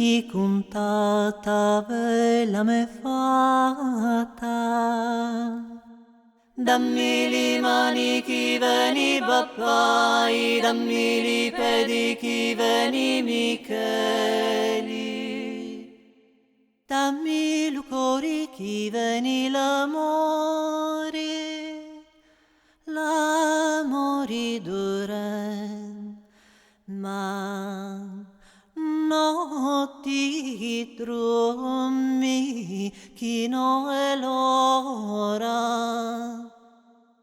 occhi contata bella me fatta. Dammi le mani chi veni pappai, dammi li piedi chi veni Micheli. Dammi il cuore chi veni l'amore duran, ma non ti trommi chi non è l'ora.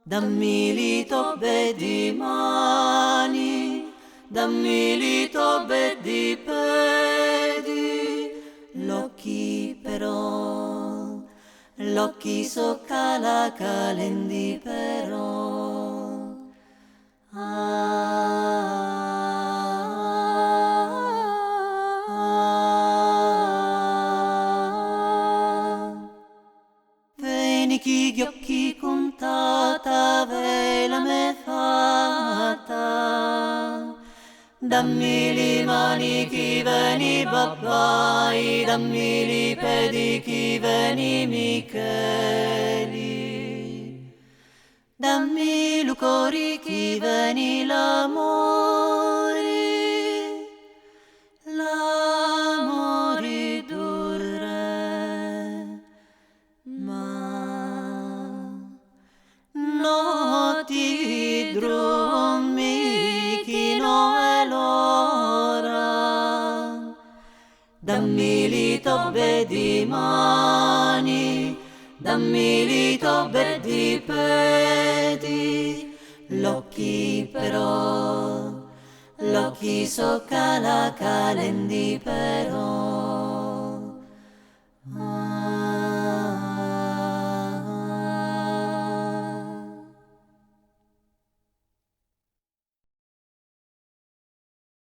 Dammi li tobbe di mani, dammi li tobbe di piedi, l'occhi però, l'occhi so cala calendi però. Veni chi gli occhi contata vela me fatta. Dammi le mani chi veni babbai, dammi li piedi chi veni Micheli. Dammi il cuore chi veni l'amore dura, ma non ti dormi chi non è l'ora. Dammi li tobbe di mani, dammi li tobbe di piedi, l'occhi però, l'occhi so cala calendi però.